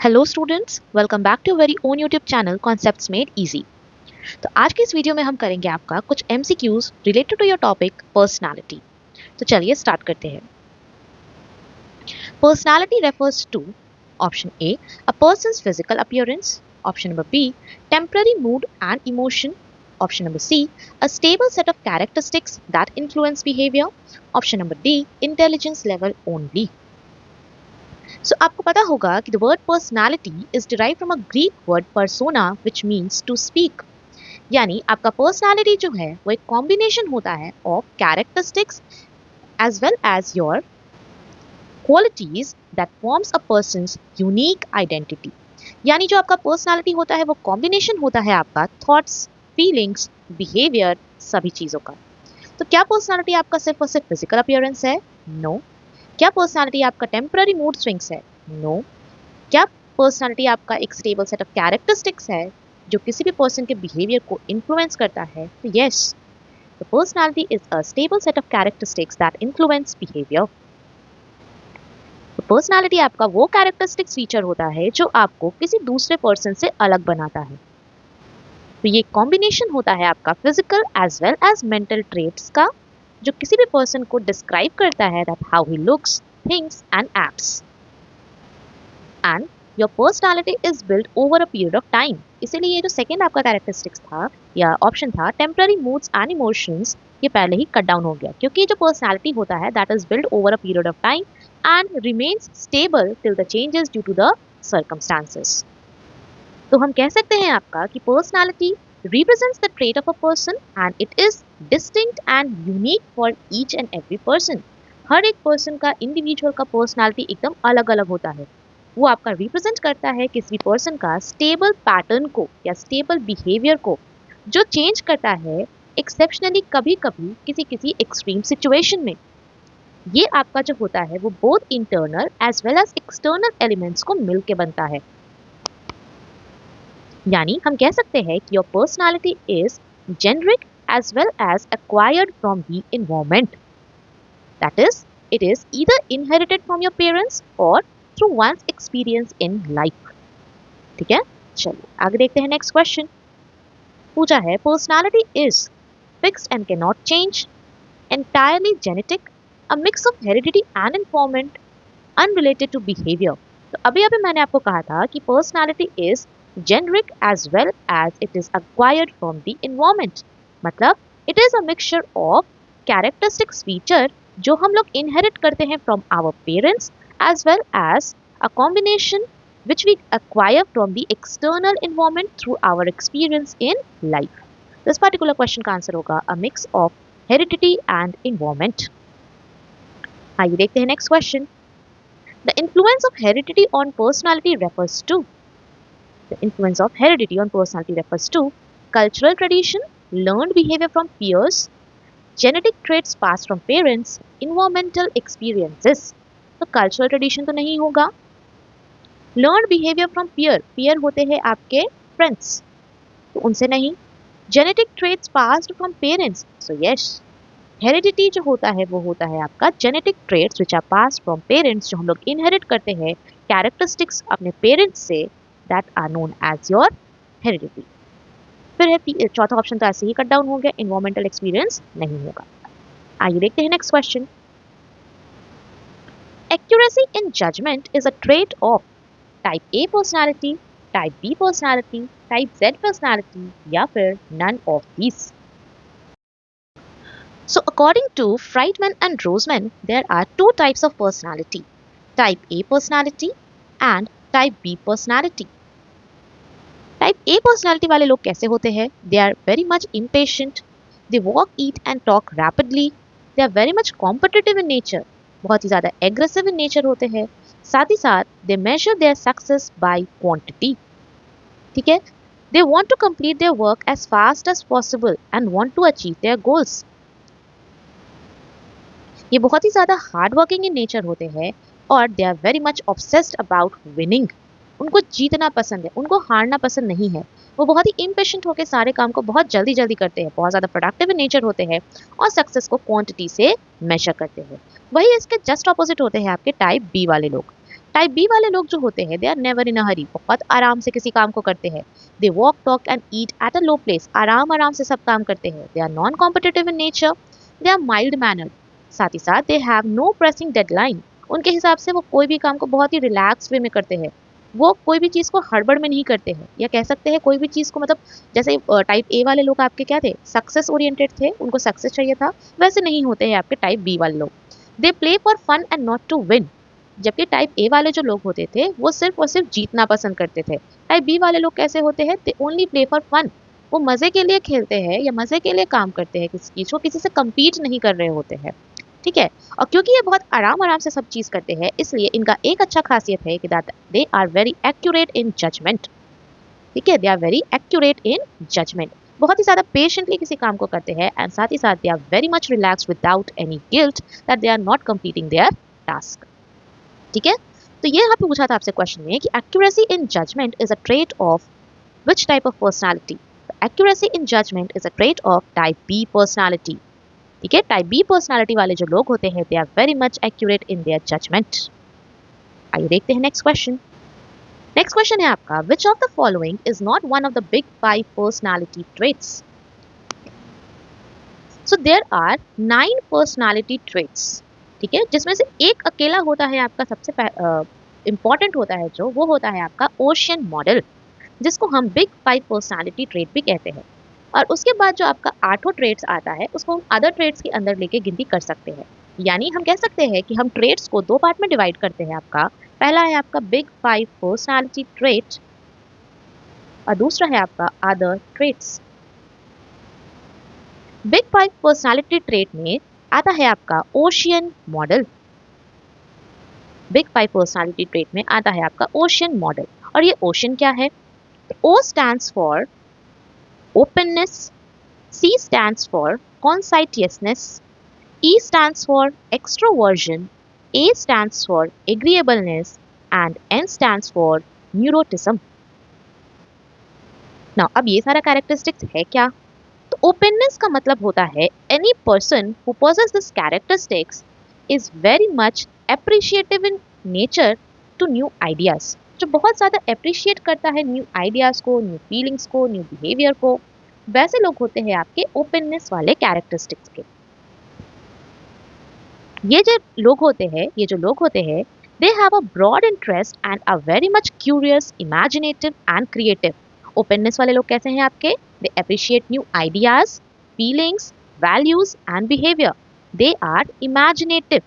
Hello students, welcome back to very own YouTube channel concepts made easy. तो आज की इस वीडियो में हम करेंगे आपका कुछ MCQs related to your topic personality. तो चलिए स्टार्ट करते हैं। Personality refers to option A a person's physical appearance, option number B temporary mood and emotion, option number C a stable set of characteristics that influence behaviour, option number D intelligence level only. So आपको पता होगा कि the word personality is derived from a Greek word persona which means to speak। यानी आपका personality जो है वो एक combination होता है of characteristics as well as your qualities that forms a person's unique identity। यानी जो आपका personality होता है वो combination होता है आपका thoughts, feelings, behavior सभी चीज़ों का। तो क्या personality आपका सिर्फ और सिर्फ physical appearance है? No। क्या पर्सनालिटी आपका टेम्पररी मूड स्विंग्स है? नो। क्या पर्सनालिटी आपका एक स्टेबल सेट ऑफ कैरेक्टरिस्टिक्स है जो किसी भी पर्सन के बिहेवियर को इन्फ्लुएंस करता है? तो yes, the personality is a stable set of characteristics that influence behaviour. तो पर्सनालिटी आपका वो कैरेक्टरिस्टिक्स फीचर होता है जो आपको किसी दूसरे पर्सन से अलग बनाता है। तो ये कॉम्बिनेशन होता है आपका physical as well as mental traits का, जो किसी भी पर्सन को डिस्क्राइब करता है that how he looks, thinks and acts. And your personality is build over a period of time. इसीलिए ये जो सेकेंड आपका कैरेक्टरिस्टिक्स था या ऑप्शन था टेम्पररी मूड्स एंड इमोशंस, ये पहले ही कट डाउन हो गया, क्योंकि जो पर्सनालिटी होता है that is build over a period of time and remains stable till the changes due to the circumstances. तो हम कह सकते हैं आपका कि personality represents the trait of a person and it is distinct and unique for each and every person। हर एक person का individual का पर्सनालिटी एकदम अलग अलग होता है। वो आपका रिप्रेजेंट करता है किसी पर्सन का स्टेबल पैटर्न को या स्टेबल बिहेवियर को, जो चेंज करता है एक्सेप्शनली कभी कभी किसी किसी एक्सट्रीम सिचुएशन में। ये आपका जो होता है वो both internal as well as external elements को मिलके बनता है। यानी हम कह सकते हैं कि your personality is generic as well as acquired from the environment. That is it is either inherited from your parents और through one's experience in life. ठीक है, चलिए आगे देखते हैं। नेक्स्ट क्वेश्चन पूछा है personality is fixed and can not change, entirely genetic, a mix of heredity and environment, unrelated to behaviour. तो अभी अभी मैंने आपको कहा था कि personality is generic as well as it is acquired from the environment। मतलब it is a mixture of characteristics feature जो हम लोग inherit करते हैं from our parents as well as a combination which we acquire from the external environment through our experience in life। This particular question का answer होगा a mix of heredity and environment। आइए देखते हैं next question। The influence of heredity on personality refers to The influence of heredity on personality refers to cultural tradition, learned behavior from peers, genetic traits passed from parents, environmental experiences। तो cultural tradition तो नहीं होगा। learned behavior from peer होते हैं आपके friends, तो उनसे नहीं। genetic traits passed from parents, so yes। heredity जो होता है वो होता है आपका genetic traits which are passed from parents, जो हम लोग inherit करते हैं characteristics अपने parents से, that are known as your heredity। फिर है चौथा ऑप्शन तो ऐसे ही कट डाउन हो गया, environmental experience नहीं होगा। आइए देखते हैं next question. Accuracy in judgment is a trait of type A personality, type B personality, type Z personality या फिर none of these। So according to Friedman and Roseman, there are two types of personality, type A personality and type B personality। Type A personality वाले लोग कैसे होते हैं? They are very much impatient, they walk, eat and talk rapidly, they are very much competitive in nature, बहुत ही ज़्यादा aggressive in nature होते हैं। साथ ही साथ they measure their success by quantity. ठीक है, they want to complete their work as fast as possible and want to achieve their goals. ये बहुत ही ज़्यादा हार्ड वर्किंग इन नेचर होते हैं और they are very much obsessed about winning. उनको जीतना पसंद है, उनको हारना पसंद नहीं है। वो बहुत ही इम्पेशेंट होकर सारे काम को बहुत जल्दी जल्दी करते हैं, बहुत ज़्यादा प्रोडक्टिव इन नेचर होते हैं और सक्सेस को क्वांटिटी से मेजर करते हैं। वही इसके जस्ट ऑपोजिट होते हैं आपके टाइप बी वाले लोग। टाइप बी वाले लोग जो होते हैं दे आर नेवर इन अ हरी, बहुत आराम से किसी काम को करते हैं। They walk talk and eat at a low place, आराम आराम से सब काम करते हैं। They are non competitive in nature, they are mild mannered, साथ ही साथ they have no pressing deadline. उनके हिसाब से वो कोई भी काम को बहुत ही रिलैक्स वे में करते हैं। वो कोई भी चीज़ को हड़बड़ में नहीं करते हैं, या कह सकते हैं कोई भी चीज़ को, मतलब जैसे टाइप ए वाले लोग आपके क्या थे, सक्सेस ओरिएंटेड थे, उनको सक्सेस चाहिए था, वैसे नहीं होते हैं आपके टाइप बी वाले लोग। They play for fun and not to win, जबकि टाइप ए वाले जो लोग होते थे वो सिर्फ और सिर्फ जीतना पसंद करते थे। टाइप बी वाले लोग कैसे होते हैं, they only play for fun, वो मजे के लिए खेलते हैं या मजे के लिए काम करते हैं, किसी चीज को किसी से compete नहीं कर रहे होते हैं। ठीक है, और क्योंकि ये बहुत आराम आराम से सब चीज करते हैं, इसलिए इनका एक अच्छा खासियत है कि they are very accurate in judgement. ठीक है, they are very accurate in judgement, बहुत ही ज्यादा पेशेंटली किसी काम को करते हैं, एंड साथ ही साथ they are very much relax without any guilt that they are not completing their task. ठीक है, तो ये यहाँ पे पूछा था आपसे क्वेश्चन में कि accuracy in judgement is a trait of which type of personality. Accuracy in judgement is a trait of type B personality. ठीक है, टाइप बी पर्सनालिटी वाले जो लोग होते हैं they are very much accurate in their judgement. आइए देखते हैं नेक्स्ट क्वेश्चन। नेक्स्ट क्वेश्चन है आपका, which of the following is not one of the big 5 personality traits. So there are 9 personality traits. ठीक है, जिसमें से एक अकेला होता है आपका सबसे इंपॉर्टेंट होता है, जो वो होता है आपका ओशियन मॉडल, जिसको हम बिग 5 पर्सनालिटी ट्रेट भी कहते हैं। और उसके बाद जो आपका 8 ट्रेट्स आता है उसको हम अदर ट्रेट्स के अंदर लेके गिनती कर सकते हैं। यानी हम कह सकते हैं कि हम ट्रेट्स को 2 पार्ट में डिवाइड करते हैं। आपका पहला है आपका बिग 5 पर्सनालिटी ट्रेट और दूसरा है आपका other traits. Big 5 personality trait में आता है आपका ocean model. Big 5 personality trait में आता है आपका ओशियन मॉडल, और ये ओशियन क्या है? O stands for openness, C stands for conscientiousness, E stands for extroversion, A stands for agreeableness, and N stands for neuroticism. Now, अब ये सारा कैरेक्टरिस्टिक्स है क्या? तो ओपननेस का मतलब होता है any person who possesses this characteristics is very much appreciative in nature to new ideas. जो बहुत ज़्यादा अप्रिशिएट करता है न्यू आइडियाज़ को, न्यू फीलिंग्स को, न्यू बिहेवियर को, वैसे लोग होते हैं आपके ओपननेस वाले कैरेक्टरिस्टिक्स के। ये जो लोग होते हैं they have a broad interest and are very much curious, imaginative and creative. Openness वाले लोग कैसे हैं आपके? They appreciate new ideas, feelings, values and behaviour. They are imaginative.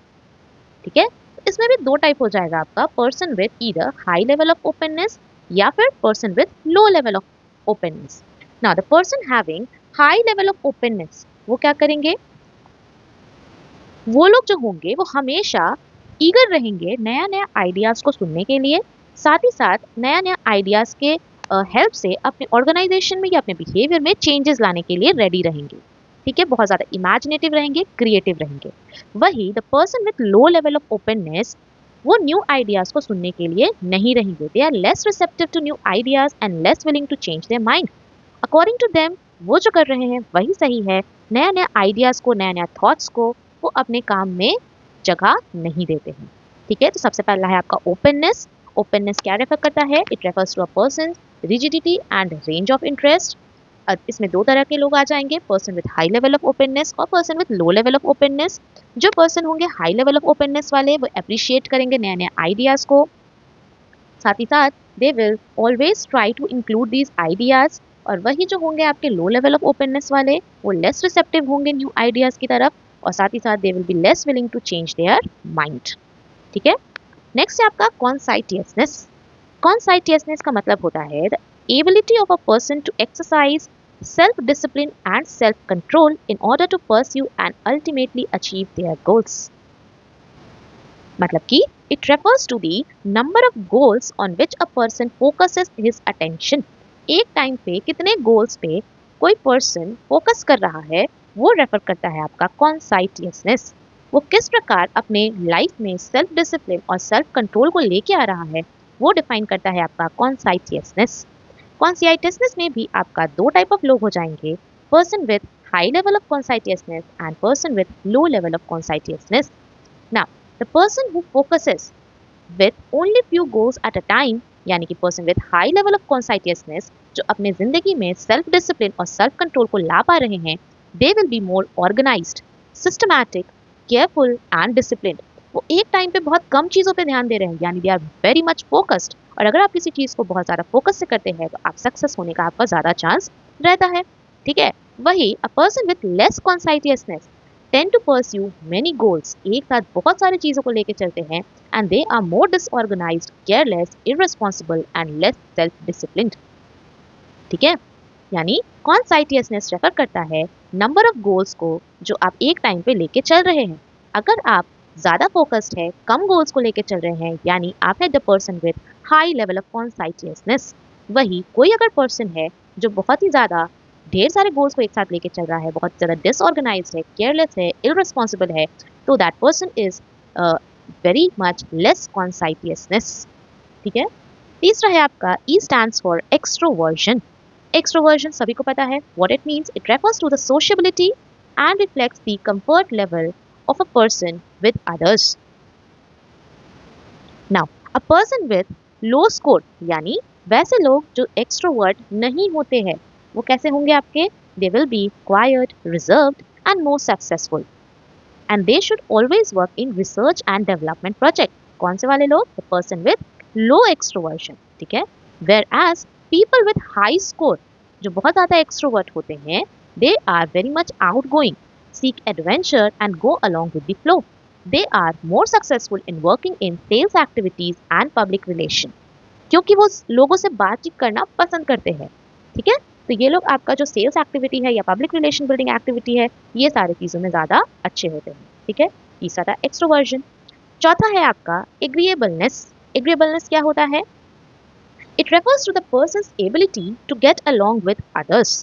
ठीक है, इसमें भी 2 टाइप हो जाएगा आपका, person with either high level of openness या फिर person with low level of openness. Now the person having high level of openness वो क्या करेंगे? वो लोग जो होंगे वो हमेशा ईगर रहेंगे नया नया आइडियाज को सुनने के लिए, साथ ही साथ नया नया आइडियाज के हेल्प से अपने ऑर्गेनाइजेशन में या अपने बिहेवियर में चेंजेस लाने के लिए रेडी रहेंगे। ठीक है, बहुत ज़्यादा इमेजिनेटिव रहेंगे, क्रिएटिव रहेंगे। वही the person with low level of openness वो न्यू आइडियाज को सुनने के लिए नहीं रहेंगे। They are less receptive to new ideas and less willing to change their mind. According to them वो जो कर रहे हैं वही सही है, नया नया आइडियाज को, नया नया थॉट्स को वो अपने काम में जगह नहीं देते हैं। ठीक है, तो सबसे पहला है आपका ओपननेस। ओपननेस क्या रेफर करता है? It refers to a person rigidity and range of interest. इसमें 2 तरह के लोग आ जाएंगे, person with high level of openness और person with low level of openness. जो पर्सन होंगे हाई लेवल ऑफ ओपननेस वाले वो अप्रिशिएट करेंगे नए नए आइडियाज को, साथ ही साथ they will always try to include these ideas. और वही जो होंगे आपके लो लेवल ऑफ ओपननेस वाले वो लेस रिसेप्टिव होंगे न्यू आइडियाज की तरफ, और साथ ही साथ they will be less willing to change their mind. ठीक है, नेक्स्ट है आपका कॉन्साइटियसनेस। कॉन्साइटियसनेस का मतलब होता है the ability of a person to exercise self discipline and self control in order to pursue and ultimately achieve their goals. मतलब कि it refers to the number of goals on which a person focuses his attention. एक time पे कितने goals पे कोई person focus कर रहा है वो रेफर करता है आपका कॉन्साइटियसनेस। वो किस प्रकार अपने लाइफ में सेल्फ डिसिप्लिन और सेल्फ कंट्रोल को लेके आ रहा है वो डिफाइन करता है आपका कॉन्साइटियसनेस। कॉन्साइटियसनेस में भी आपका 2 टाइप ऑफ लोग हो जाएंगे, person with high level of conscientiousness and person with low level of conscientiousness. Now the person who focuses with only few goals at a time, यानी कि person with high level of conscientiousness जो अपने जिंदगी में self discipline और self control को ला पा रहे हैं, they will be more organised, systematic, careful and disciplined. वो एक टाइम पे बहुत कम चीज़ों पे ध्यान दे रहे हैं, यानी they are very much focused. और अगर आप किसी चीज़ को बहुत ज़्यादा फोकस से करते हैं तो आप सक्सेस होने का आपका ज़्यादा चांस रहता है। ठीक है, वही a person with less conscientiousness tend to pursue many goals, एक साथ बहुत सारी चीज़ों को लेके चलते हैं, and they are more disorganised, careless, irresponsible and less self disciplined. ठीक है, यानी कॉन्साइटियसनेस रेफर करता है नंबर ऑफ गोल्स को जो आप एक टाइम पे लेके चल रहे हैं। अगर आप ज़्यादा फोकस्ड है, कम गोल्स को लेके चल रहे हैं, यानी आप है the person with high level of conscientiousness. वही कोई अगर पर्सन है जो बहुत ही ज़्यादा ढेर सारे गोल्स को एक साथ लेके चल रहा है, बहुत ज़्यादा डिसऑर्गेनाइज है, केयरलेस है, इररिस्पॉन्सिबल है, तो that person is very much less conscientiousness. ठीक है, तीसरा है आपका E stands for extroversion. Extroversion सभी को पता है what it means. It refers to the sociability and reflects the comfort level of a person with others. Now, a person with low score, यानी वैसे लोग जो एक्सट्रोवर्ट नहीं होते हैं, वो कैसे होंगे आपके? They will be quiet, reserved and more successful. And they should always work in research and development project. कौन से वाले लोग? The person with low extroversion. ठीक है, whereas people with high score जो बहुत ज़्यादा एक्सट्रोवर्ट होते हैं, they are very much outgoing, seek adventure and go along with the flow. They are more successful in working in sales activities and public relation. क्योंकि वो लोगों से बातचीत करना पसंद करते हैं। ठीक है, तो ये लोग आपका जो सेल्स एक्टिविटी है या पब्लिक रिलेशन बिल्डिंग एक्टिविटी है, ये सारी चीज़ों में ज़्यादा अच्छे होते हैं। ठीक है, तीसरा था एक्सट्रोवर्जन। चौथा है आपका एग्रीएबलनेस। एग्रीएबलनेस क्या होता है? It refers to the person's ability to get along with others.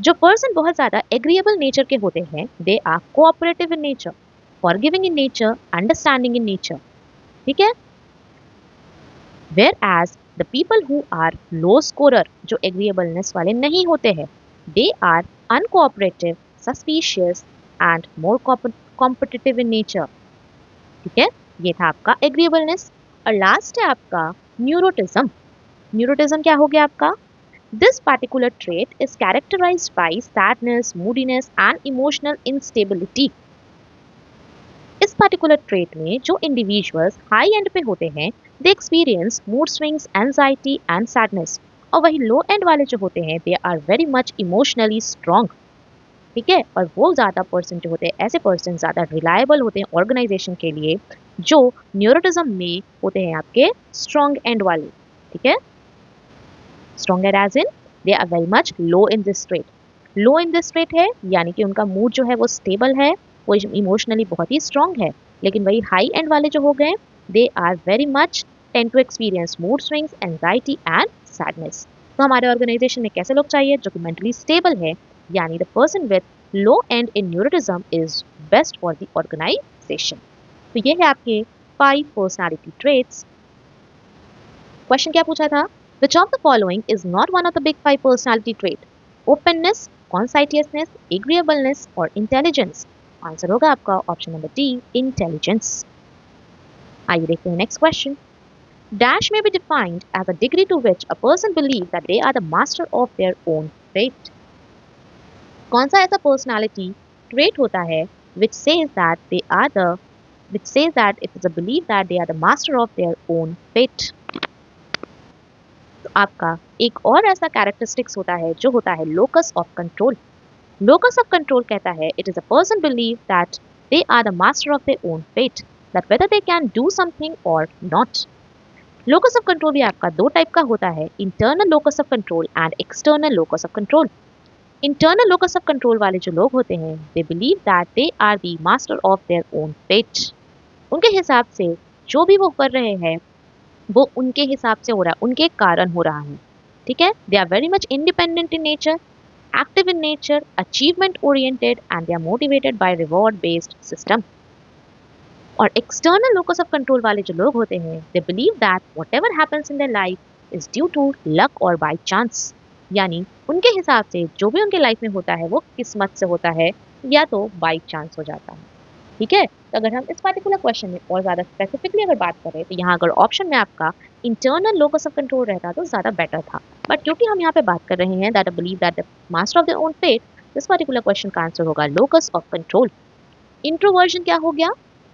जो पर्सन बहुत ज़्यादा एग्रीएबल नेचर के होते हैं, they are cooperative in nature, forgiving in nature, understanding in nature. ठीक है, whereas the people who are low scorer जो agreeableness वाले नहीं होते हैं, they are uncooperative, suspicious and more competitive in nature. ठीक है, ये था आपका एग्रीएबलनेस। और लास्ट है आपका न्यूरोटिज्म। न्यूरोटिज्म क्या हो गया आपका? This particular trait is characterized by sadness, moodiness and emotional instability. इस particular trait में जो individuals high end पे होते हैं, they experience mood swings, anxiety and sadness. और वही low end वाले जो होते हैं, they are very much emotionally strong. ठीक है, और वो ज़्यादा पर्सन जो होते हैं, ऐसे पर्सन ज़्यादा रिलायबल होते हैं ऑर्गेनाइजेशन के लिए, जो न्यूरोटिज्म में होते हैं आपके स्ट्रॉन्ग एंड वाले। ठीक है, strong end as in they are very much low in this trait. Low in this trait है यानी कि उनका मूड जो है वो स्टेबल है, वो इमोशनली बहुत ही स्ट्रॉन्ग है। लेकिन वही हाई एंड वाले जो हो गए, they are very much tend to experience mood swings, anxiety and sadness. तो हमारे ऑर्गेनाइजेशन में कैसे लोग चाहिए? जो कि मेंटली स्टेबल है, यानी the person with low end in neuroticism is best for the organisation. तो ये है आपके 5 पर्सनालिटी ट्रेट्स। क्वेश्चन क्या पूछा था? Which of the following is not one of the big 5 personality trait? Openness, conscientiousness, agreeableness or intelligence? Answer होगा आपका option number D, intelligence. आइए देखते हैं next question. Dash may be defined as a degree to which a person believes that they are the master of their own fate. कौन सा ऐसा personality trait होता है which says that it is a belief that they are the master of their own fate? तो आपका एक और ऐसा कैरेक्टरिस्टिक्स होता है जो होता है locus of control. Locus of control कहता है it is a person believe that they are the master of their own fate, that whether they can do something or not. Locus of control भी आपका दो type का होता है, internal locus of control and external locus of control. Internal locus of control वाले जो लोग होते हैं, they believe that they are the master of their own fate. उनके हिसाब से जो भी वो कर रहे हैं वो उनके हिसाब से हो रहा है, उनके कारण हो रहा है। ठीक है, they are very much independent in nature, active in nature, achievement oriented and they are motivated by reward based system. और एक्सटर्नल लोकस ऑफ कंट्रोल वाले जो लोग होते हैं, they believe that whatever happens in their life is due to luck or by chance. यानी उनके हिसाब से जो भी उनके लाइफ में होता है वो किस्मत से होता है या तो बाय चांस हो जाता है। ठीक है, तो अगर हम इस पर्टिकुलर क्वेश्चन में और ज़्यादा स्पेसिफिकली अगर बात करें तो यहाँ अगर ऑप्शन में आपका इंटरनल लोकस ऑफ कंट्रोल रहता तो ज़्यादा बेटर था, बट क्योंकि हम यहाँ पे बात कर रहे हैं that I believe that the master of their own fate, this particular question का आंसर होगा लोकस ऑफ कंट्रोल। इंट्रोवर्जन क्या हो गया?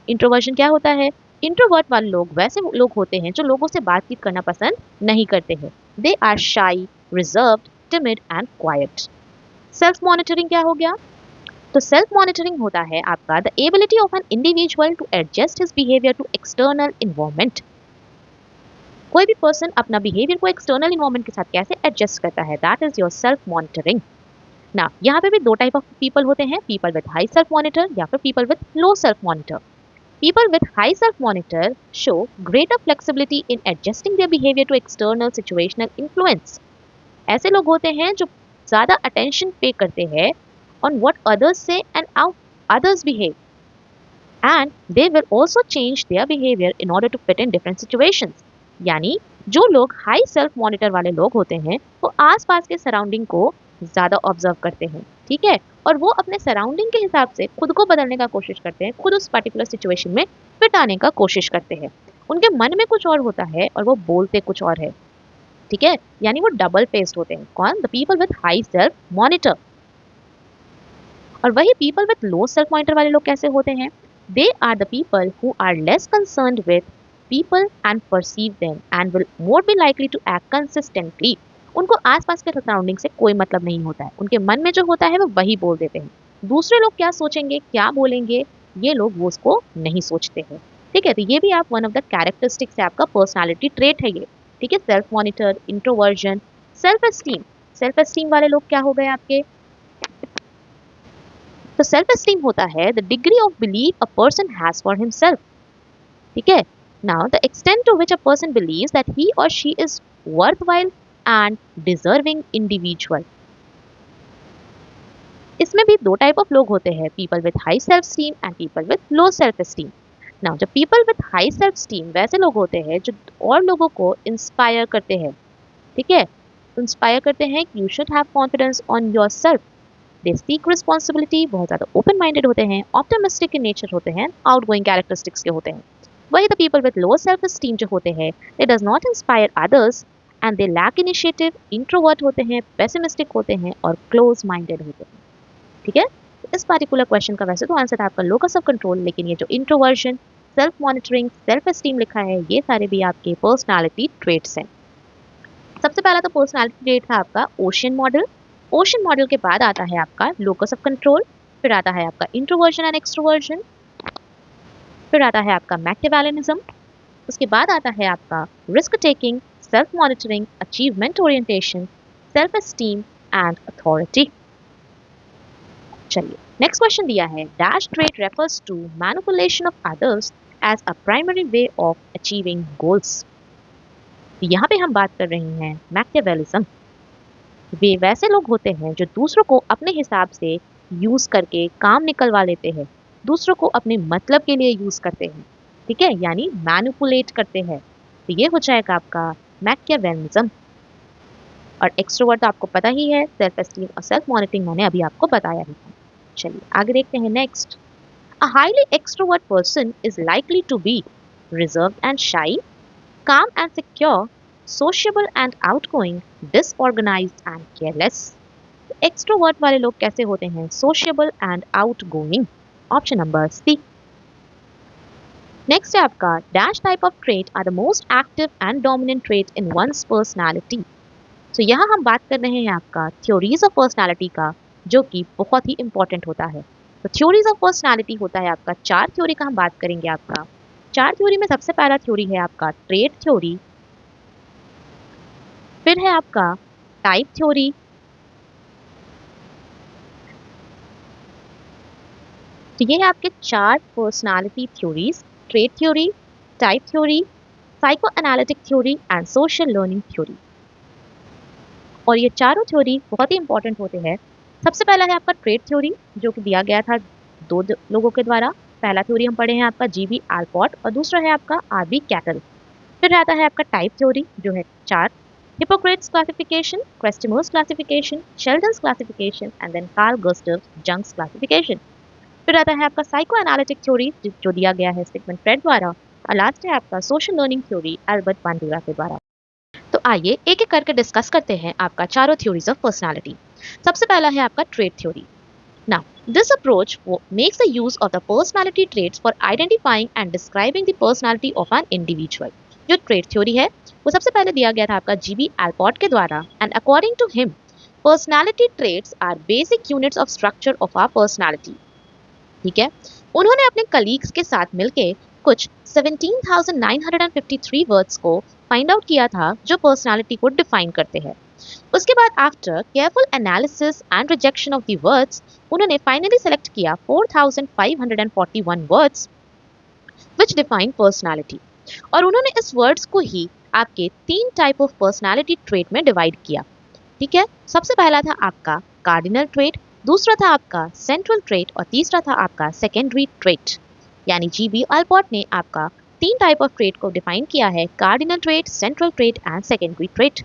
इंट्रोवर्जन क्या होता है? इंट्रोवर्ट वाले लोग वैसे लोग होते हैं जो लोगों से बातचीत करना पसंद नहीं करते हैं। They are shy, reserved, timid and quiet. Self monitoring क्या हो गया? तो सेल्फ मॉनिटरिंग होता है आपका the ability of an individual to adjust his behaviour to external environment. कोई भी पर्सन अपना बिहेवियर को एक्सटर्नल इन्वायरमेंट के साथ कैसे एडजस्ट करता है, that is your self monitoring. ना यहाँ पे भी दो टाइप ऑफ पीपल होते हैं, people with high self monitor या फिर people with low self monitor. People with high self monitor show greater flexibility in adjusting their behaviour to external situational influence. ऐसे लोग होते हैं जो ज़्यादा अटेंशन पे करते हैं on what others say and how others behave, and they will also change their behaviour in order to fit in different situations. यानी जो लोग हाई सेल्फ मॉनिटर वाले लोग होते हैं वो आसपास के सराउंडिंग को ज़्यादा ऑब्जर्व करते हैं, ठीक है, और वो अपने सराउंडिंग के हिसाब से खुद को बदलने का कोशिश करते हैं, खुद उस पर्टिकुलर सिचुएशन में फिट आने का कोशिश करते हैं। उनके मन में कुछ और होता है और वो बोलते कुछ और है, ठीक है, यानी वो डबल फेस्ड होते हैं। कौन? The people with high self monitor. और वही people with low self monitor वाले लोग कैसे होते हैं? They are the people who are less concerned with people and perceive them and will more be likely to act consistently। उनको आसपास के सराउंडिंग से कोई मतलब नहीं होता है, उनके मन में जो होता है वो वही बोल देते हैं। दूसरे लोग क्या सोचेंगे, क्या बोलेंगे, ये लोग वो उसको नहीं सोचते हैं, ठीक है। तो ये भी आप वन ऑफ द कैरेक्टरिस्टिक्स है, आपका पर्सनालिटी ट्रेट है ये, ठीक है। Self monitor, introversion, self esteem. Self esteem वाले लोग क्या हो गए आपके? तो सेल्फ एस्टीम होता है the degree of believe a person has for himself, ठीक है। Now, the extent to which a person believes that he or she is worthwhile and deserving individual। इसमें भी दो टाइप ऑफ लोग होते हैं, people with high self esteem and people with low self esteem. Now जब people with high self esteem वैसे लोग होते हैं जो और लोगों को इंस्पायर करते हैं, ठीक है, इंस्पायर करते हैं कि you should have confidence on your self. They seek responsibility, बहुत ज़्यादा ओपन माइंडेड होते हैं, ऑप्टिमिस्टिक इन नेचर होते हैं, आउटगोइंग कैरेक्टरिस्टिक्स के होते हैं। वही the people with low self esteem जो होते हैं, they does not inspire others and they lack initiative, introvert होते हैं, पेसिमिस्टिक होते हैं और क्लोज माइंडेड होते हैं, ठीक है। तो इस पर्टिकुलर क्वेश्चन का वैसे तो आंसर था आपका लोकस ऑफ कंट्रोल, लेकिन ये जो introversion, self monitoring, self esteem लिखा है, ये सारे भी आपके पर्सनालिटी ट्रेट्स हैं। सबसे पहला तो पर्सनालिटी ट्रेट था आपका ओशन मॉडल। ओशन मॉडल के बाद आता है आपका लोकस ऑफ कंट्रोल, फिर आता है आपका इंट्रोवर्जन एंड एक्सट्रोवर्जन, फिर आता है आपका मैकियावेलिज्म, उसके बाद आता है आपका risk taking, self monitoring, achievement orientation, self esteem and authority. चलिए नेक्स्ट क्वेश्चन दिया है, dash trait refers to manipulation of others as a primary way of achieving goals. यहाँ पे हम बात कर रहे हैं मैकियावेलिज्म। वे वैसे लोग होते हैं जो दूसरों को अपने हिसाब से यूज करके काम निकलवा लेते हैं, दूसरों को अपने मतलब के लिए यूज करते हैं, ठीक है, यानी मैनिपुलेट करते हैं। तो ये हो जाएगा आपका मैकियावेलिज्म। और एक्सट्रोवर्ट तो आपको पता ही है, सेल्फ एस्टीम और सेल्फ मॉनिटरिंग मैंने अभी आपको बताया ही था। चलिए आगे देखते हैं next. A highly extrovert person is likely to be reserved and shy, calm and secure, sociable and outgoing, disorganized and careless। Extrovert वाले लोग कैसे होते हैं? Sociable and outgoing, option number C. Next है आपका, dash type of trait are the most active and dominant trait in one's personality. तो यहाँ हम बात कर रहे हैं आपका थ्योरीज ऑफ पर्सनालिटी का, जो कि बहुत ही इंपॉर्टेंट होता है। तो थ्योरीज ऑफ पर्सनालिटी होता है आपका, 4 थ्योरी का हम बात करेंगे आपका। 4 थ्योरी में सबसे पहला थ्योरी है आपका ट्रेट थ्योरी, फिर है आपका टाइप थ्योरी, तो ये है आपके 4 personality theories, trait theory, type theory, psycho analytic theory and social learning theory. और ये चारों थ्योरी बहुत ही इंपॉर्टेंट होते हैं। सबसे पहला है आपका ट्रेट थ्योरी, जो कि दिया गया था 2 लोगों के द्वारा। पहला थ्योरी हम पढ़े हैं आपका जीबी आल्पोर्ट और दूसरा है आपका आरबी कैटल। फिर आता है आपका टाइप थ्योरी, जो है 4, Hippocrates classification, Kretschmer's classification, Sheldon's classification and then Carl Gustav Jung's classification. फिर आता है आपका साइको एनालिटिक थ्योरी जो दिया गया है सिगमंड फ्रेड द्वारा, और लास्ट है आपका सोशल लर्निंग थ्योरी एल्बर्ट बांडुरा के द्वारा। तो आइए एक एक करके डिस्कस करते हैं आपका चारों थ्योरीज ऑफ पर्सनालिटी। सबसे पहला है आपका trait theory. Now, this approach makes the use of the personality traits for identifying and describing the personality of an individual. जो ट्रेट थ्योरी है वो सबसे पहले दिया गया था आपका जीबी एल्पॉट के द्वारा, and according to him personality traits are basic units of structure of our personality. ठीक है, उन्होंने अपने कलीग्स के साथ मिलके कुछ 17,953 वर्ड्स को फाइंड आउट किया था जो पर्सनालिटी को डिफाइन करते हैं। उसके बाद after careful analysis and rejection of the words उन्होंने फाइनली सेलेक्ट किया 4,541 वर्ड्स विच डिफाइन पर्सनालिटी, और उन्होंने इस वर्ड्स को ही आपके 3 टाइप ऑफ पर्सनालिटी ट्रेट में डिवाइड किया। ठीक है, सबसे पहला था आपका कार्डिनल ट्रेट, दूसरा था आपका सेंट्रल ट्रेट, और तीसरा था आपका सेकेंडरी ट्रेट। यानी जीबी एल्पॉट ने आपका 3 टाइप ऑफ ट्रेट को डिफाइन किया है, cardinal trait, central trait and secondary trait.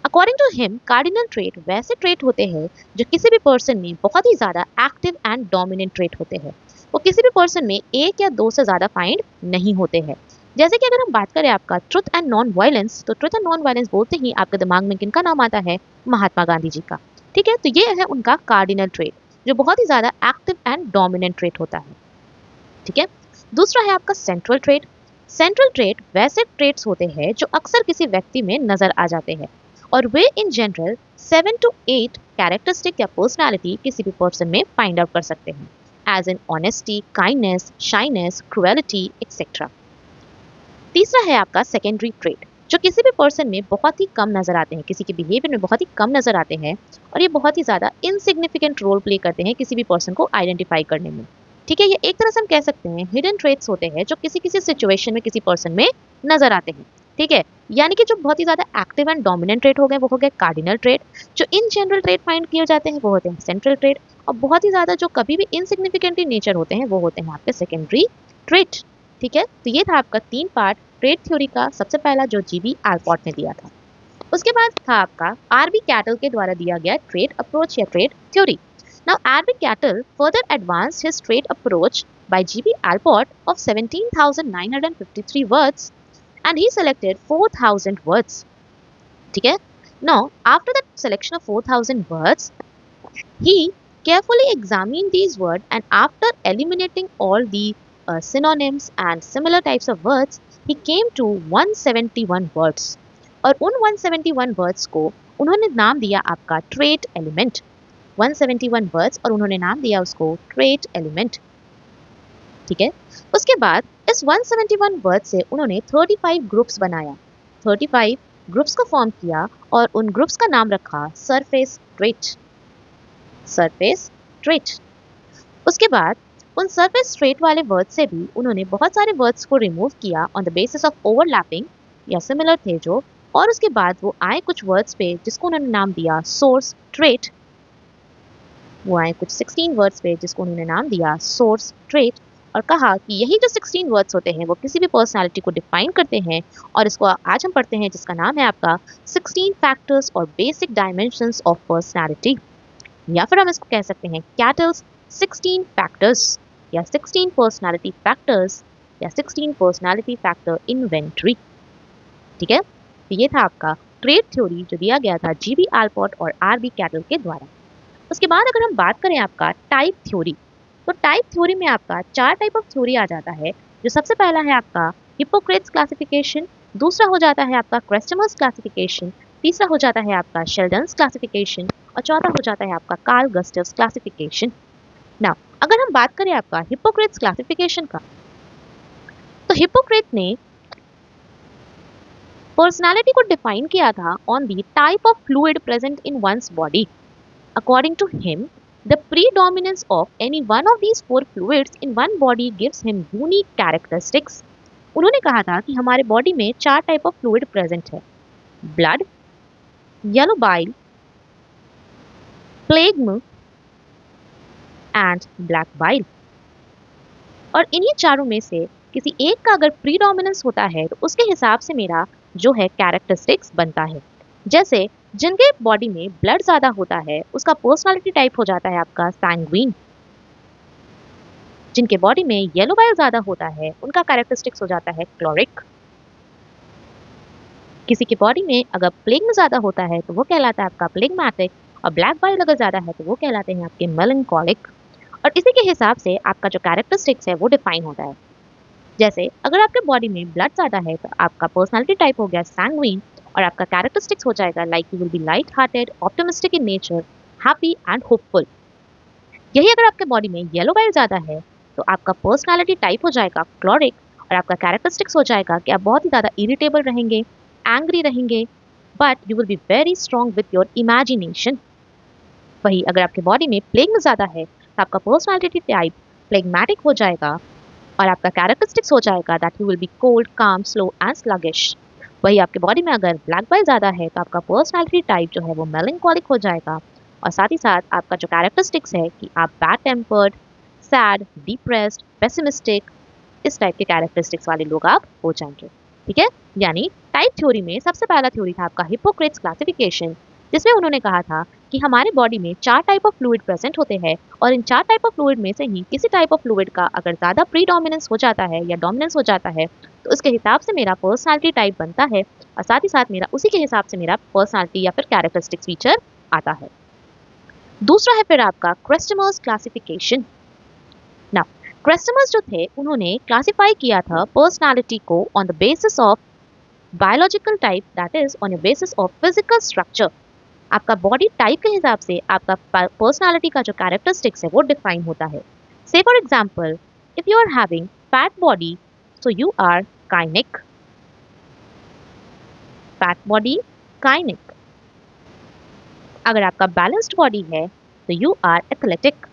According to him cardinal trait वैसे ट्रेट होते हैं जो किसी भी पर्सन में बहुत ही ज्यादा एक्टिव एंड डोमिनेंट ट्रेट होते हैं, वो किसी भी पर्सन में 1 या 2 से ज्यादा फाइंड नहीं होते हैं। जैसे कि अगर हम बात करें आपका ट्रुथ एंड नॉन वायलेंस, तो ट्रुथ एंड नॉन वायलेंस बोलते ही आपके दिमाग में किनका नाम आता है? महात्मा गांधी जी का। ठीक है, तो ये है उनका कार्डिनल ट्रेट जो बहुत ही ज्यादा एक्टिव एंड डोमिनेंट ट्रेट होता है। ठीक है, दूसरा है आपका सेंट्रल ट्रेट। सेंट्रल ट्रेट वैसे ट्रेट्स होते हैं जो अक्सर किसी व्यक्ति में नजर आ जाते हैं, और वे इन जनरल 7 to 8 कैरेक्टरिस्टिक या पर्सनालिटी किसी भी पर्सन में फाइंड आउट कर सकते हैं, as in honesty, kindness, shyness, cruelty etcetera. तीसरा है आपका सेकेंडरी ट्रेट जो किसी भी पर्सन में बहुत ही कम नजर आते हैं, किसी के बिहेवियर में बहुत ही कम नजर आते हैं, और ये बहुत ही ज्यादा इनसिग्निफिकेंट रोल प्ले करते हैं किसी भी पर्सन को आइडेंटिफाई करने में। ठीक है, ये एक तरह से हम कह सकते हैं हिडन ट्रेट्स होते हैं जो किसी किसी सिचुएशन में किसी पर्सन में नजर आते हैं। ठीक है, यानी कि जो बहुत ही ज्यादा एक्टिव एंड डोमिनेंट ट्रेट हो गए वो हो गए कार्डिनल ट्रेट, जो इन जनरल ट्रेट फाइंड किए जाते हैं वो होते हैं सेंट्रल ट्रेट, और बहुत ही ज्यादा जो कभी भी इनसिग्निफिकेंट इन नेचर होते हैं वो होते हैं आपके सेकेंडरी ट्रेट। ठीक है, तो ये था आपका 3 पार्ट ट्रेट थ्योरी का, सबसे पहला जो जीबी एल्पॉट ने दिया था। उसके बाद था आपका आरबी कैटल के द्वारा दिया गया ट्रेट अप्रोच या trait theory. Now, R.B. Cattle further advanced his trait approach by G.B. Alport of 17,953 words, and he selected 4,000 words. ठीक है? Now, after the selection of 4,000 words, he carefully examined these words, and after eliminating all the synonyms and similar types of words, he came to 171 words. और उन 171 words को उन्होंने नाम दिया आपका trait element। 171 words, और उन्होंने नाम दिया उसको ट्रेट एलिमेंट। ठीक है, उसके बाद इस 171 वर्ड से उन्होंने 35 ग्रुप्स बनाया, 35 ग्रुप्स को फॉर्म किया, और उन ग्रुप्स का नाम रखा सरफेस ट्रेट। Surface trait. उसके बाद उन सरफेस ट्रेट वाले वर्ड से भी उन्होंने बहुत सारे वर्ड्स को रिमूव किया on the basis of overlapping या सिमिलर थे जो, और उसके बाद वो आए कुछ वर्ड्स पे जिसको उन्होंने नाम दिया सोर्स ट्रेट। वो आए कुछ 16 वर्ड्स पे जिसको उन्होंने नाम दिया सोर्स ट्रेट, और कहा कि यही जो 16 वर्ड्स होते हैं वो किसी भी पर्सनालिटी को डिफाइन करते हैं, और इसको आज हम पढ़ते हैं जिसका नाम है आपका 16 फैक्टर्स और बेसिक डायमेंशंस ऑफ पर्सनालिटी, या फिर हम इसको कह सकते हैं कैटल्स 16 फैक्टर्स या 16 पर्सनालिटी फैक्टर्स या 16 पर्सनालिटी फैक्टर इन्वेंटरी। ठीक है, तो ये था आपका ट्रेट थ्योरी जो दिया गया था जीबी एल्पॉट और आरबी कैटल के द्वारा। उसके बाद अगर हम बात करें आपका टाइप थ्योरी, तो टाइप थ्योरी में आपका 4 टाइप ऑफ थ्योरी आ जाता है, जो सबसे पहला है आपका हिप्पोक्रेट्स क्लासिफिकेशन, दूसरा हो जाता है आपका क्रेस्टमर्स क्लासिफिकेशन, तीसरा हो जाता है आपका शेल्डन्स क्लासिफिकेशन, और चौथा हो जाता है आपका कार्ल गस्टव्स क्लासिफिकेशन। नाउ अगर हम बात करें आपका हिप्पोक्रेट्स क्लासिफिकेशन का, तो हिप्पोक्रेट ने पर्सनालिटी को डिफाइन किया था on the type of fluid present in one's body. According to him, the predominance of any one of these 4 fluids in one body gives him unique characteristics. उन्होंने कहा था कि हमारे बॉडी में 4 टाइप ऑफ फ्लूइड प्रेजेंट है, blood, yellow bile, phlegm and black bile, और इन्हीं चारों में से किसी एक का अगर प्रीडोमिनेंस होता है तो उसके हिसाब से मेरा जो है कैरेक्टरिस्टिक्स बनता है। जैसे जिनके बॉडी में ब्लड ज्यादा होता है उसका पर्सनालिटी टाइप हो जाता है आपका सैंग्विन। जिनके बॉडी में येलो बाइल ज्यादा होता है उनका कैरेक्टरिस्टिक्स हो जाता है क्लोरिक। किसी की बॉडी में अगर प्लेग में ज्यादा होता है तो वो कहलाता है आपका प्लेगमैटिक, और ब्लैक बाइल अगर ज्यादा है तो वो कहलाते हैं आपके मेलंकोलिक। और इसी के हिसाब से आपका जो कैरेक्टरिस्टिक्स है वो डिफाइन होता है। जैसे अगर आपके बॉडी में ब्लड ज्यादा है तो आपका पर्सनालिटी टाइप हो गया सैंग्विन, और आपका कैरेक्टरिस्टिक्स हो जाएगा like you will B light hearted, optimistic in nature, happy and hopeful. यही अगर आपके बॉडी में येलो बाइल ज्यादा है तो आपका पर्सनालिटी टाइप हो जाएगा क्लोरिक, और आपका कैरेक्टरिस्टिक्स हो जाएगा कि आप बहुत ही ज्यादा इरिटेबल रहेंगे, एंग्री रहेंगे, but you will be very strong with your imagination. वही अगर आपके बॉडी में प्लेग में ज्यादा है तो आपका पर्सनालिटी टाइप प्लेगमैटिक हो जाएगा, और आपका कैरेक्टरिस्टिक्स हो जाएगा that you will B cold, काम, स्लो एंड स्लगिश। वही आपके बॉडी में अगर ब्लैक बाइल ज्यादा है तो आपका पर्सनालिटी टाइप जो है वो मेलंकोलिक हो जाएगा, और साथ ही साथ आपका जो कैरेक्टरिस्टिक्स है कि आप bad tempered, sad, depressed, pessimistic, इस टाइप के कैरेक्टरिस्टिक्स वाले लोग आप हो जाएंगे। ठीक है, यानी टाइप थ्योरी में सबसे पहला थ्योरी था आपका हिपोक्रेट्स क्लासिफिकेशन, जिसमें उन्होंने कहा था कि हमारे बॉडी में 4 टाइप ऑफ फ्लूइड प्रेजेंट होते हैं, और इन 4 टाइप ऑफ फ्लूइड में से ही किसी टाइप ऑफ फ्लूइड का अगर ज़्यादा प्रीडोमिनेंस हो जाता है या डोमिनेंस हो जाता है तो उसके हिसाब से मेरा पर्सनालिटी टाइप बनता है, और साथ ही साथ मेरा उसी के हिसाब से मेरा पर्सनालिटी या फिर कैरेक्टरिस्टिक्स फीचर आता है। दूसरा है फिर आपका क्रेस्टमर्स क्लासिफिकेशन। ना, क्रेस्टमर्स जो थे उन्होंने क्लासिफाई किया था पर्सनालिटी को on the basis of biological type, that is on the basis of physical structure. आपका बॉडी टाइप के हिसाब से आपका पर्सनालिटी का जो कैरेक्टरिस्टिक्स है वो डिफाइन होता है। Say for example, if you are having fat body so you are pyknic, fat body pyknic. अगर आपका बैलेंस्ड बॉडी है तो यू आर एथलेटिक।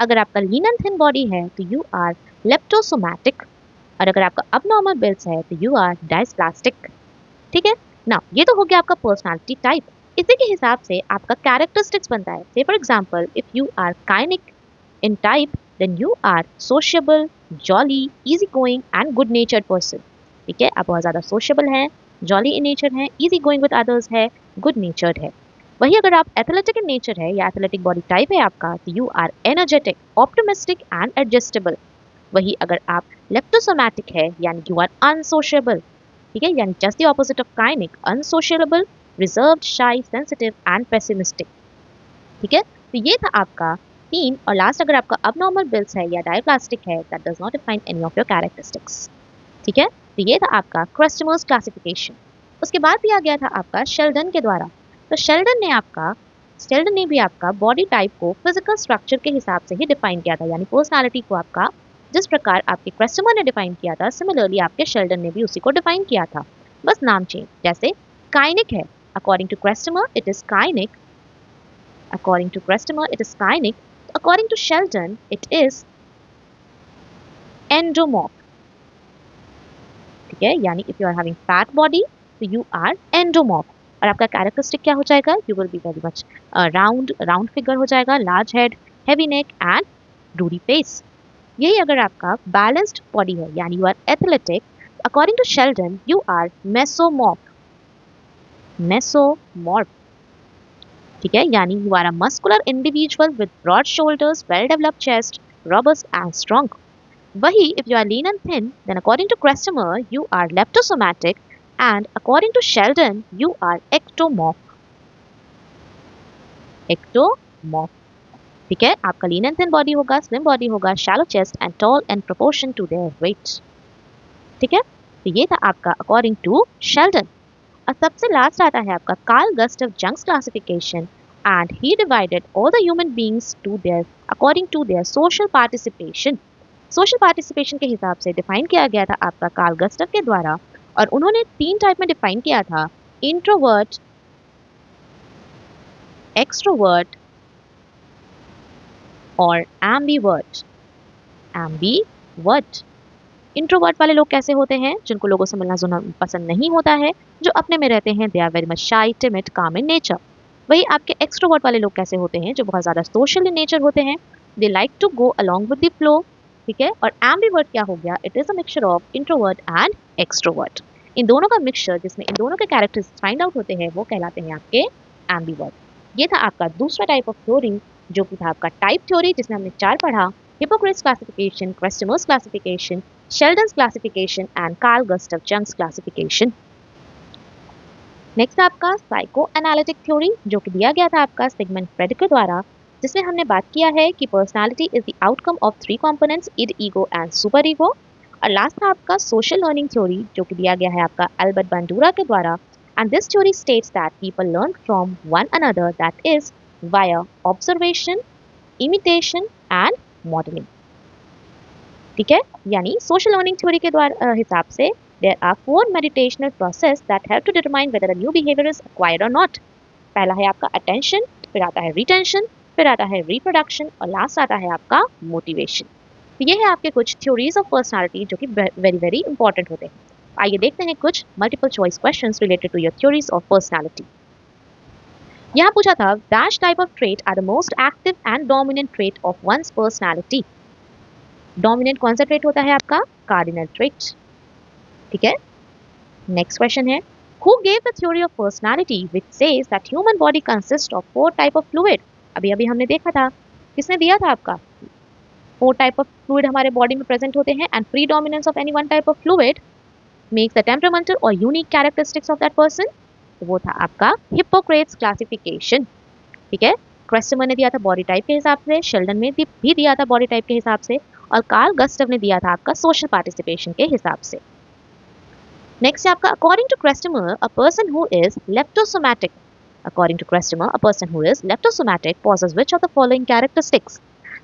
अगर आपका लीन एंड थिन बॉडी है तो यू आर लेप्टोसोमैटिक, और अगर आपका अबनॉर्मल बिल्स है तो यू आर डायस्प्लास्टिक। ठीक है ना, ये तो हो गया आपका पर्सनालिटी टाइप। इसी के हिसाब से आपका कैरेक्टरिस्टिक्स बनता है। Say for example, if you are pyknic in type then you are sociable, jolly, easy going and good natured person. ठीक है, आप बहुत ज़्यादा सोशिएबल हैं, जॉली इन नेचर हैं, इजी गोइंग विद अदर्स है, गुड नेचर्ड है। वही अगर आप एथलेटिक इन नेचर है या एथलेटिक बॉडी टाइप है आपका तो you are energetic, optimistic and adjustable. वही अगर आप लेप्टोसोमैटिक है यानी यू आर अनसोशिएबल। ठीक है, यानी just the opposite of pyknic, unsociable, reserved, shy, sensitive and pessimistic. ठीक है, तो ये था आपका 3। और लास्ट अगर आपका अबनॉर्मल बिल्स है या डायप्लास्टिक है, that does not define any of your characteristics. ठीक है, तो ये था आपका क्रेस्टमर्स क्लासिफिकेशन। उसके बाद दिया गया था आपका शेल्डन के द्वारा। तो शेल्डन ने भी आपका बॉडी टाइप को फिजिकल स्ट्रक्चर के हिसाब से ही डिफाइन किया था, यानी पर्सनालिटी को आपका जिस प्रकार आपके क्रेस्टमर ने डिफाइन किया था सिमिलरली आपके शेल्डन ने भी उसी को डिफाइन किया था, बस नाम चेंज। जैसे काइनिक है, according to Kretschmer it is pyknic, according to Kretschmer it is pyknic, according to Sheldon it is endomorph. ठीक है, यानी if you are having fat body तो यू आर एंडोमॉर्फ, और आपका कैरेक्टरिस्टिक क्या हो जाएगा, you will be very much round figure हो जाएगा, large head, heavy neck and ruddy face. यही अगर आपका बैलेंस्ड बॉडी है यानी you are athletic, according to Sheldon you are mesomorph, mesomorph. ठीक है, यानी you are a muscular individual with broad shoulders, well developed chest, robust and strong. वही if you are lean and thin then according to Kretschmer you are leptosomatic, and according to Sheldon you are ectomorph, ectomorph। ठीक है, आपका lean and thin body होगा, slim body होगा, shallow chest and tall in proportion to their weight. ठीक है, तो ये था आपका अकॉर्डिंग टू शेल्डन। और सबसे लास्ट आता है आपका Carl Gustav Jung's classification, and he divided all the human beings to their according to their social participation. Social participation के हिसाब से डिफाइन किया गया था आपका कार्ल गुस्टाव के द्वारा, और उन्होंने 3 टाइप में डिफाइन किया था, इंट्रोवर्ट, एक्सट्रोवर्ट और एम्बीवर्ट। एम्बीवर्ट, इंट्रोवर्ट वाले लोग कैसे होते हैं, जिनको लोगों से मिलना जुलना पसंद नहीं होता है, जो अपने में रहते हैं, दे आर वेरी मच शाई, टिमिड, काम इन नेचर। वही आपके एक्सट्रोवर्ट वाले लोग कैसे होते हैं, जो बहुत ज़्यादा सोशल इन नेचर होते हैं, they like to go along with the flow. ठीक है, और एम्बीवर्ट क्या हो गया, it is a mixture of introvert and extrovert. इन दोनों का मिक्सचर जिसमें इन दोनों के कैरेक्टर्स फाइंड आउट होते हैं वो कहलाते हैं आपके एम्बीवर्ट। ये था आपका दूसरा टाइप ऑफ थ्योरी जो कि था आपका टाइप थ्योरी, जिसमें हमने 4 पढ़ा। Hippocrates classification, Quester's classification, Sheldon's classification and Carl Gustav Jung's classification. Next आपका साइको एनालिटिक थ्योरी जो कि दिया गया था आपका सिगमंड फ्रेड के द्वारा, जिसमें हमने बात किया है कि personality is the outcome of 3 components id, ego and super ego. और लास्ट था आपका सोशल लर्निंग थ्योरी जो कि दिया गया है आपका एल्बर्ट बंडूरा के द्वारा, and this theory states that people learn from one another, that is via observation, imitation and modelling. ठीक है, यानी सोशल लर्निंग थ्योरी के द्वारा हिसाब से there are 4 meditational process that help to determine whether a new behavior is acquired or not. पहला है आपका attention, फिर आता है retention, फिर आता है reproduction और लास्ट आता है आपका motivation। तो ये है आपके कुछ theories of personality जो कि very important होते हैं। आइए देखते हैं कुछ multiple choice questions related to your theories of personality। यहाँ पूछा था dash type of trait are the most active and dominant trait of one's personality। dominant कौन सा trait होता है आपका? cardinal trait। ठीक है, नेक्स्ट क्वेश्चन है who gave the theory of personality which says that human body consist of 4 type of fluid. अभी अभी हमने देखा था, किसने दिया था आपका? 4 टाइप ऑफ फ्लूइड हमारे बॉडी में प्रेजेंट होते हैं and predominance of any one type of fluid makes the temperamental और unique characteristics of that person. वो था आपका हिप्पोक्रेट्स क्लासिफिकेशन। ठीक है, क्वेस्टर ने दिया था बॉडी टाइप के हिसाब से, शेल्डन ने भी दिया था बॉडी टाइप के हिसाब से और कार्ल गस्टव ने दिया था आपका सोशल पार्टिसिपेशन के हिसाब से। नेक्स्ट है आपका according to Kretschmer a person who is leptosomatic. According to Kretschmer a person who is leptosomatic possess which of the following characteristics.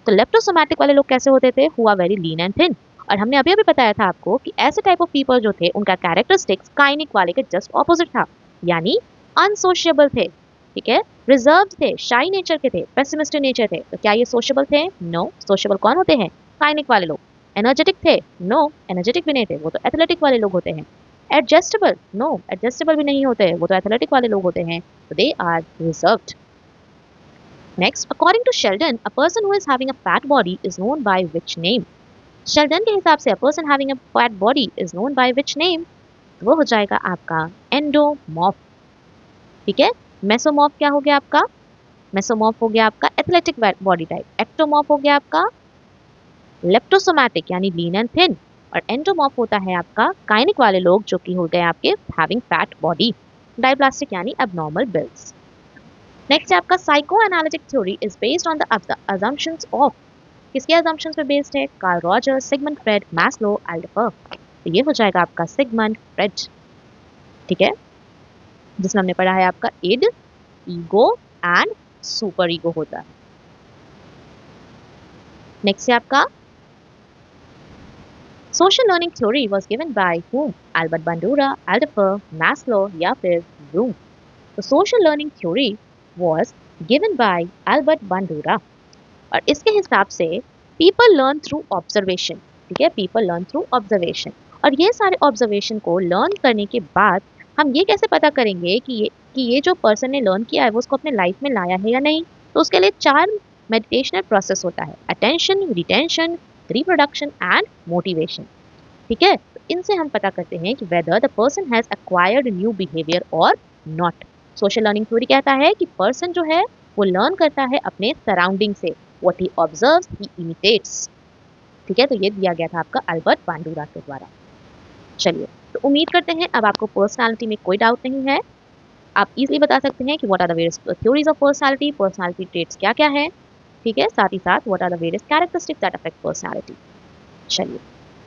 तो लेप्टोसोमैटिक वाले लोग कैसे होते थे? Who are very lean and thin. और हमने अभी अभी बताया था आपको कि ऐसे टाइप ऑफ पीपल जो थे उनका कैरेक्टरिस्टिक्स काइनिक वाले के जस्ट ऑपोजिट था, यानी अनसोशिएबल थे। ठीक है, रिजर्व्ड थे, शाई नेचर के थे, पेसिमिस्टिक नेचर थे। तो क्या ये सोशेबल थे? नो। सोशेबल कौन होते हैं? काइनिक वाले लोग। एनर्जेटिक थे? नो, एनर्जेटिक भी नहीं थे, वो तो एथलेटिक वाले लोग होते हैं। एडजस्टेबल? नो, एडजस्टेबल भी नहीं होते, वो तो एथलेटिक वाले लोग होते हैं, तो they are reserved. Next, according to Sheldon a person who is having a fat body is known by which name. Sheldon के हिसाब से a person having a fat body is known by which name? वो हो जाएगा आपका endomorph. ठीक है, mesomorph क्या हो गया आपका? मेसोमॉर्फ हो गया आपका एथलेटिक बॉडी टाइप। एक्टोमॉर्फ हो गया आपका लेप्टोसोमैटिक यानी लीन एंड थिन, और एंडोमॉर्फ होता है आपका काइनिक वाले लोग जो कि हो गए आपके हैविंग फैट बॉडी। डायप्लास्टिक यानी एबनॉर्मल बिल्स। नेक्स्ट है आपका psychoanalytic theory is based on the assumptions of. किसके अजम्पशंस पे बेस्ड है? Carl Rogers, Sigmund Freud, Maslow, Alderfer. तो ये हो जाएगा आपका सिगमंड फ्रेड। ठीक है, जिसमें हमने पढ़ा है आपका id, ego and super ego होता है। नेक्स्ट है आपका social learning theory was given by whom? Albert Bandura, Alderfer, Maslow या फिर ब्लूम। तो social learning theory was given by Albert Bandura और इसके हिसाब से पीपल लर्न थ्रू ऑब्जर्वेशन। ठीक है, पीपल लर्न थ्रू ऑब्जर्वेशन, और ये सारे ऑब्जर्वेशन को लर्न करने के बाद हम ये कैसे पता करेंगे कि ये जो पर्सन ने लर्न किया है वो उसको अपने लाइफ में लाया है या नहीं? तो उसके लिए 4 मेडिटेशनल प्रोसेस होता है, attention, retention, reproduction and motivation. ठीक है, तो इनसे हम पता करते हैं कि whether the person has acquired new behaviour और नॉट। सोशल लर्निंग थ्योरी कहता है कि पर्सन जो है वो लर्न करता है अपने सराउंडिंग से, what he observes he imitates. ठीक है, तो ये दिया गया था आपका एल्बर्ट बंडूरा के द्वारा। चलिए, तो उम्मीद करते हैं अब आपको पर्सनालिटी में कोई डाउट नहीं है। आप इजीली बता सकते हैं कि what are the various theories of personality, personality traits क्या क्या है। ठीक है, साथ ही साथ what are the various characteristics that affect personality. चलिए,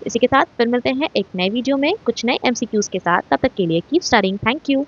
इसी के साथ फिर मिलते हैं एक नए वीडियो में कुछ नए MCQs के साथ। तब तक के लिए कीप स्टडीइंग। Thank you.